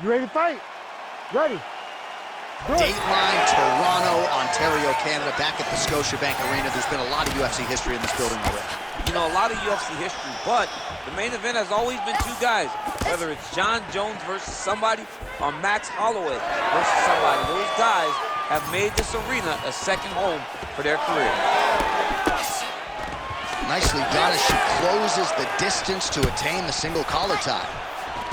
You ready to fight? Ready. Good. Dateline, Toronto, Ontario, Canada, back at the Scotiabank Arena. There's been a lot of UFC history in this building already. You know, a lot of UFC history, but the main event has always been two guys. Whether it's John Jones versus somebody or Max Holloway versus somebody, those guys have made this arena a second home for their career. Nicely done as she closes the distance to attain the single collar tie.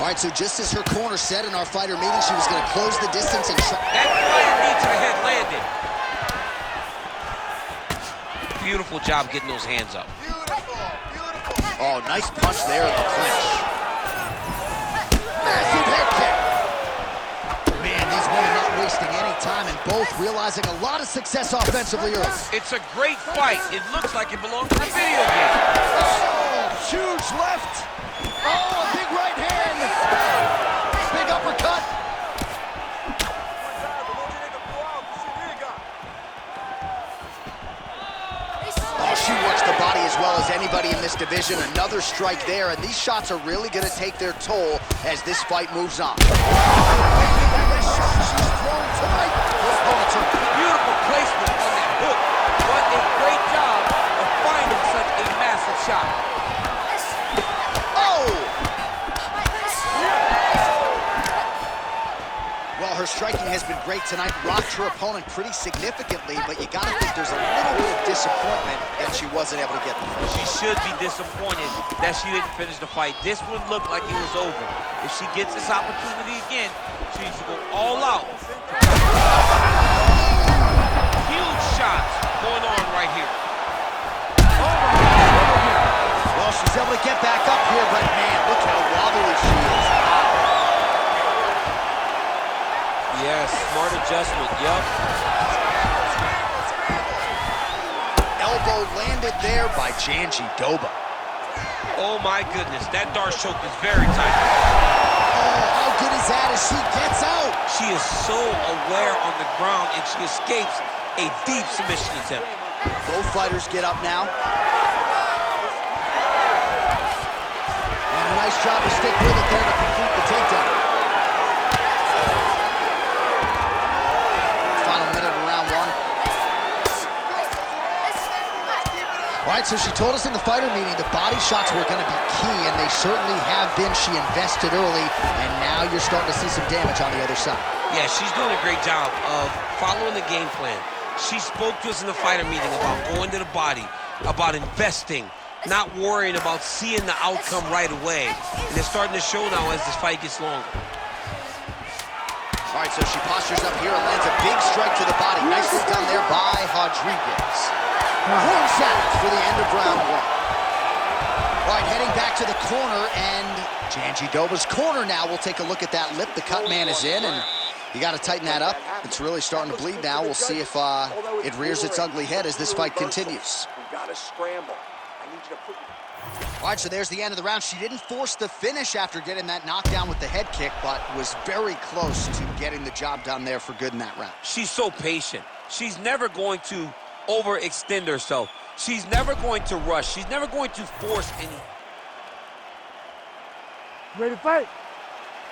All right, so just as her corner said in our fighter meeting, she was going to close the distance and try. That flying knee to the head landed. Beautiful job getting those hands up. Oh, nice punch there in the clinch. Massive head kick. Man, these women not wasting any time and both realizing a lot of success offensively early. It's a great fight. It looks like it belongs in a video game. Oh, huge left. Oh, a big right hand. Big uppercut. Oh, she works the body as well as anybody in this division. Another strike there, and these shots are really going to take their toll as this fight moves on. She's thrown tonight. Beautiful placement on that hook. What a great job of finding such a massive shot. Well, her striking has been great tonight, rocked her opponent pretty significantly, but you gotta think there's a little bit of disappointment that she wasn't able to get the finish. She should be disappointed that she didn't finish the fight. This one looked like it was over. If she gets this opportunity again, she needs to go all out. Huge shots going on right here. Well, she's able to get back up here, but man, look how wobbly she is. Yes, smart adjustment, yup. Elbow landed there by Doba. Oh my goodness, that dart choke is very tight. Oh, how good is that as she gets out? She is so aware on the ground and she escapes a deep submission attempt. Both fighters get up now. And a nice job to stick with it there to complete the takedown. All right, so she told us in the fighter meeting the body shots were going to be key, and they certainly have been. She invested early, and now you're starting to see some damage on the other side. Yeah, she's doing a great job of following the game plan. She spoke to us in the fighter meeting about going to the body, about investing, not worrying about seeing the outcome right away. And it's starting to show now as this fight gets longer. All right, so she postures up here and lands a big strike to the body. Nicely done there by Rodriguez. Horn savage for the end of round one. All right, heading back to the corner, and Doba's corner now. We'll take a look at that lip. The cut man is in, and you got to tighten that up. It's really starting to bleed now. We'll see if it rears its ugly head as this fight continues. We got to scramble. I need you to put... All right, so there's the end of the round. She didn't force the finish after getting that knockdown with the head kick, but was very close to getting the job done there for good in that round. She's so patient. She's never going to overextend herself. She's never going to rush. She's never going to force any. Ready to fight?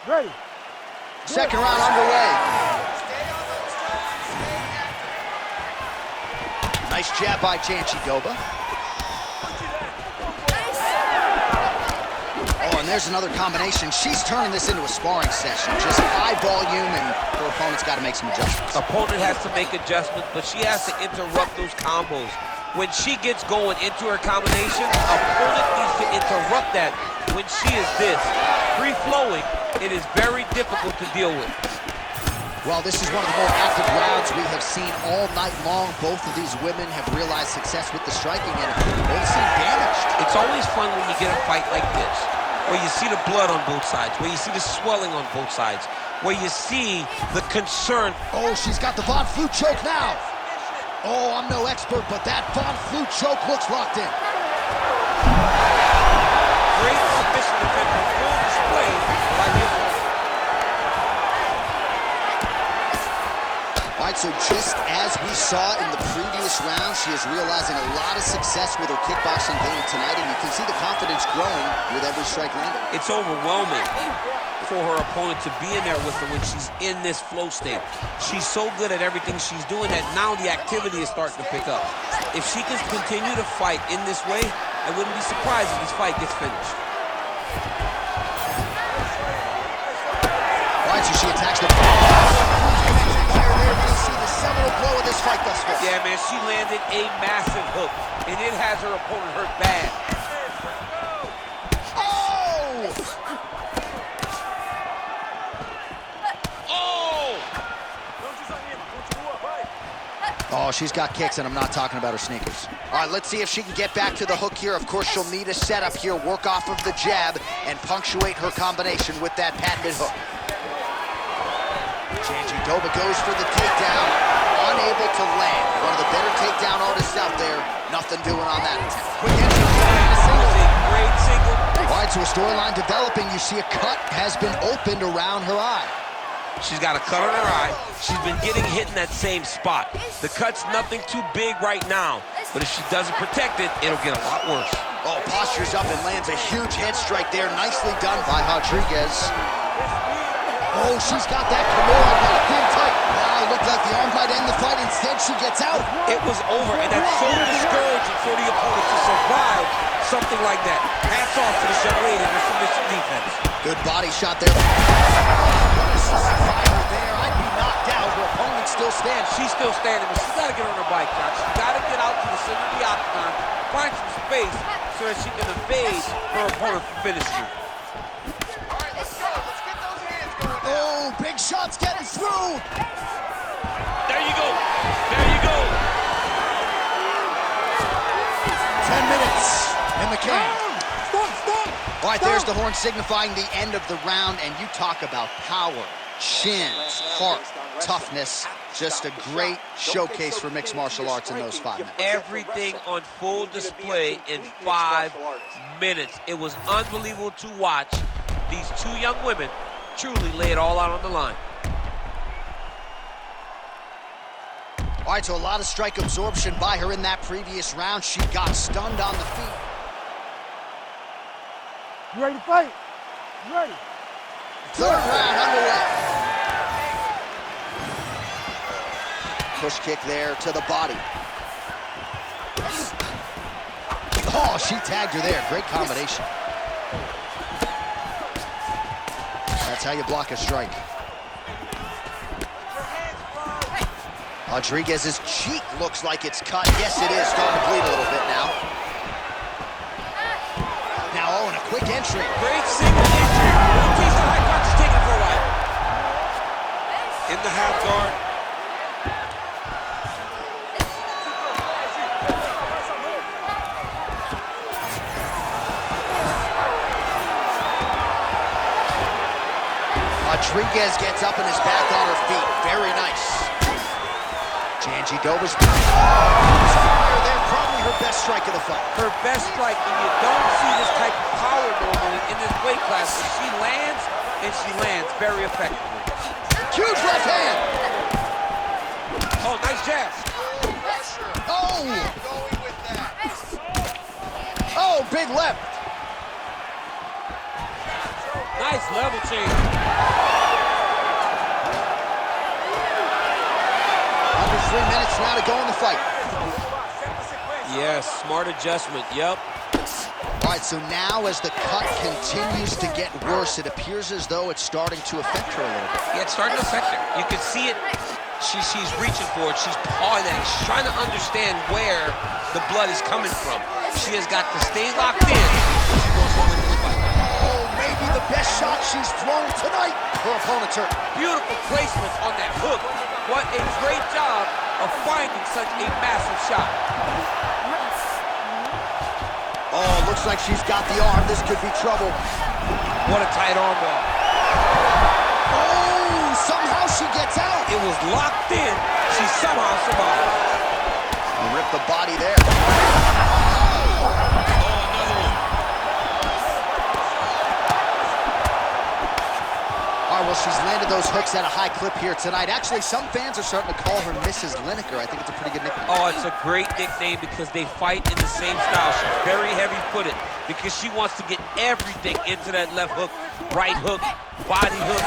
Ready. Second round underway. Nice jab by Doba. Oh, and there's another combination. She's turning this into a sparring session. Just high volume, and her opponent's got to make some adjustments. Opponent has to make adjustments, but she has to interrupt those combos. When she gets going into her combination, opponent needs to interrupt that. When she is this free-flowing, it is very difficult to deal with. Well, this is one of the more active rounds we have seen all night long. Both of these women have realized success with the striking, and both seem damaged. It's always fun when you get a fight like this, where you see the blood on both sides, where you see the swelling on both sides, where you see the concern. Oh, she's got the Von Flue choke now. Oh, I'm no expert, but that Von Flue choke looks locked in. Great submission defense on full display by the opponent. All right, so just as we saw in the previous round, she is realizing a lot of success with her kickboxing game tonight, and you can see the confidence growing with every strike landed. It's overwhelming. The for her opponent to be in there with her when she's in this flow state. She's so good at everything she's doing that now the activity is starting to pick up. If she can continue to fight in this way, I wouldn't be surprised if this fight gets finished. All right, so she attacks the fire there. We see the seminal blow of this fight thus far. Yeah, man, she landed a massive hook, and it has her opponent hurt bad. Oh, she's got kicks, and I'm not talking about her sneakers. All right, let's see if she can get back to the hook here. Of course, she'll need a setup here, work off of the jab, and punctuate her combination with that patented hook. Janjidova goes for the takedown, unable to land. One of the better takedown artists out there. Nothing doing on that attempt. Quick entry, Great single. all right, so a storyline developing. You see a cut has been opened around her eye. She's got a cut on her eye. She's been getting hit in that same spot. The cut's nothing too big right now, but if she doesn't protect it, it'll get a lot worse. Oh, postures up and lands a huge head strike there. Nicely done by Rodriguez. Oh, she's got that Kimura locked in tight. Wow, it looked like the arm might end the fight. Instead, she gets out. It was over, and that's so discouraging for the opponent to survive something like that. Hats off to this young lady with submission defense. Good body shot there. Survivor there. I'd be knocked out. Her opponent still stands. She's still standing, but she's got to get on her bike, John. She's got to get out to the center of the octagon, find some space so that she can evade her opponent from finishing. Oh, big shots getting through. There you go. There you go. 10 minutes in the can. Stop. All right, there's the horn signifying the end of the round, and you talk about power, shins, heart, toughness. Just a great showcase for mixed martial arts in those 5 minutes. Everything on full display in 5 minutes. It was unbelievable to watch these two young women truly lay it all out on the line. All right, so a lot of strike absorption by her in that previous round. She got stunned on the feet. You ready to fight? You ready? Third round underway. Push kick there to the body. Oh, she tagged her there. Great combination. That's how you block a strike. Rodriguez's cheek looks like it's cut. Yes, it is. Starting to bleed a little bit now. Now, oh, and a quick entry. Great single entry. Ortiz the high punch is taking it for a while. In the half guard. Rodriguez gets up and is back on her feet. Very nice. Janjidova's fire there, probably her best strike of the fight. Her best strike, and you don't see this type of power normally in this weight class, but she lands, and she lands very effectively. Huge left hand. Oh, nice jab. Oh! Oh, big left. Nice level change. Under 3 minutes now to go in the fight. Yes, smart adjustment, yep. All right, so now as the cut continues to get worse, it appears as though it's starting to affect her a little bit. Yeah, it's starting to affect her. You can see it. She's reaching for it. She's pawing at it. She's trying to understand where the blood is coming from. She has got to stay locked in. She wants to win this fight. Oh, maybe the best shot she's thrown tonight. Her opponent's hurt. Beautiful placement on that hook. What a great job of finding such a massive shot. Oh, looks like she's got the arm. This could be trouble. What a tight arm bar. Oh, somehow she gets out. It was locked in. She somehow survived. Rip the body there. All right, well, she's landed those hooks at a high clip here tonight. Actually, some fans are starting to call her Mrs. Lineker. I think it's a pretty good nickname. Oh, it's a great nickname because they fight in the same style. She's very heavy-footed because she wants to get everything into that left hook right hook, body hook,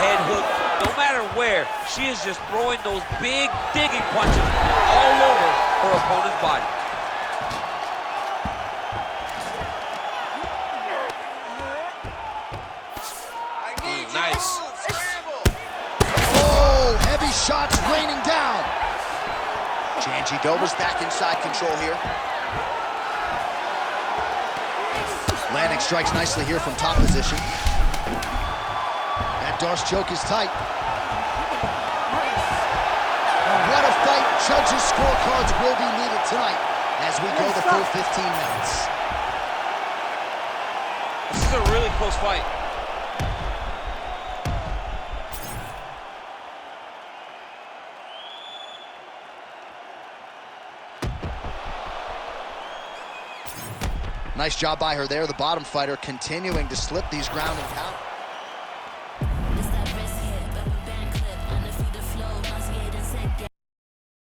head hook. No matter where, she is just throwing those big digging punches all over her opponent's body. Nice. Oh, heavy shots raining down. Janji Dover's back inside control here. Landing strikes nicely here from top position. That Darce choke is tight. What a fight. Judges' scorecards will be needed tonight as we go the full 15 minutes. This is a really close fight. Nice job by her there. The bottom fighter continuing to slip these ground and pound.